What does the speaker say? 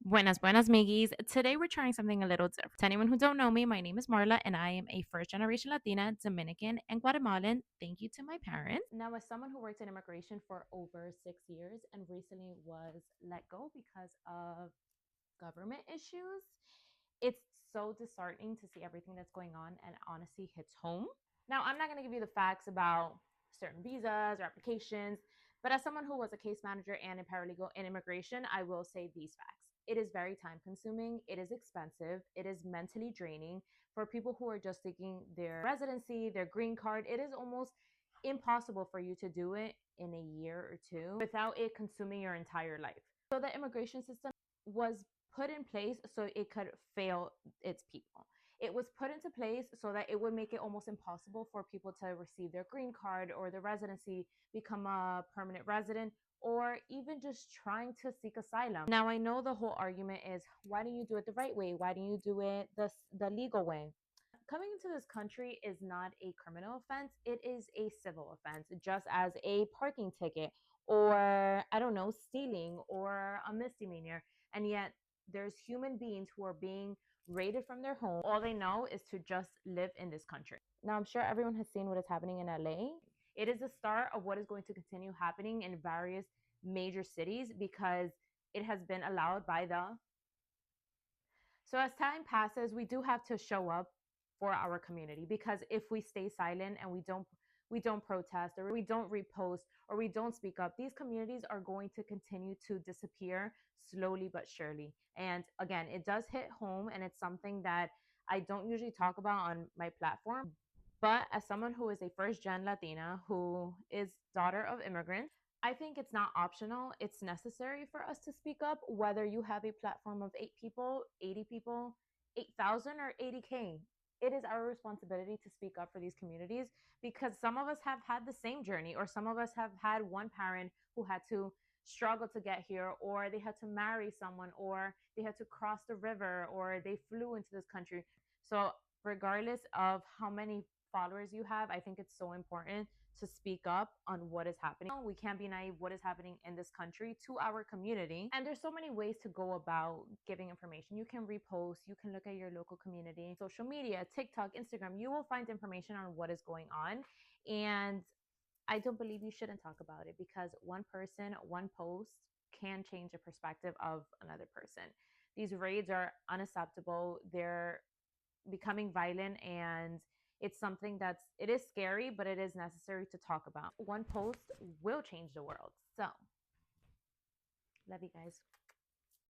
Buenas, buenas, miggies. Today we're trying something a little different. To anyone who don't know me, my name is Marla and I am a first generation Latina, Dominican, and Guatemalan. Thank you to my parents. Now, as someone who worked in immigration for over 6 years and recently was let go because of government issues, it's so disheartening to see everything that's going on and honestly hits home. Now, I'm not going to give you the facts about certain visas or applications, but as someone who was a case manager and a paralegal in immigration, I will say these facts. It is very time consuming, it is expensive, it is mentally draining for people who are just seeking their residency, their green card. It is almost impossible for you to do it in a year or two without it consuming your entire life. So the immigration system was put in place so it could fail its people. It was put into place so that it would make it almost impossible for people to receive their green card or their residency, become a permanent resident, or even just trying to seek asylum. Now, I know the whole argument is, why don't you do it the right way? Why don't you do it the legal way? Coming into this country is not a criminal offense, it is a civil offense, just as a parking ticket or, I don't know, stealing or a misdemeanor. And yet, there's human beings who are being raided from their home. All they know is to just live in this country. Now, I'm sure everyone has seen what is happening in LA. It is the start of what is going to continue happening in various major cities because it has been allowed by the. So as time passes, we do have to show up for our community, because if we stay silent and we don't protest, or we don't repost, or we don't speak up, these communities are going to continue to disappear slowly but surely. And again, it does hit home, and it's something that I don't usually talk about on my platform. But as someone who is a first gen Latina who is daughter of immigrants, I think it's not optional. It's necessary for us to speak up, whether you have a platform of 8 people, 80 people, 8,000, or 80K. It is our responsibility to speak up for these communities, because some of us have had the same journey, or some of us have had one parent who had to struggle to get here, or they had to marry someone, or they had to cross the river, or they flew into this country. So, regardless of how many followers you have, I think it's so important to speak up on what is happening. We can't be naive what is happening in this country to our community. And there's so many ways to go about giving information. You can repost, you can look at your local community, social media, TikTok, Instagram. You will find information on what is going on. And I don't believe you shouldn't talk about it, because one person, one post can change the perspective of another person. These raids are unacceptable. They're becoming violent, and it's something it is scary, but it is necessary to talk about. One post will change the world. So love you guys.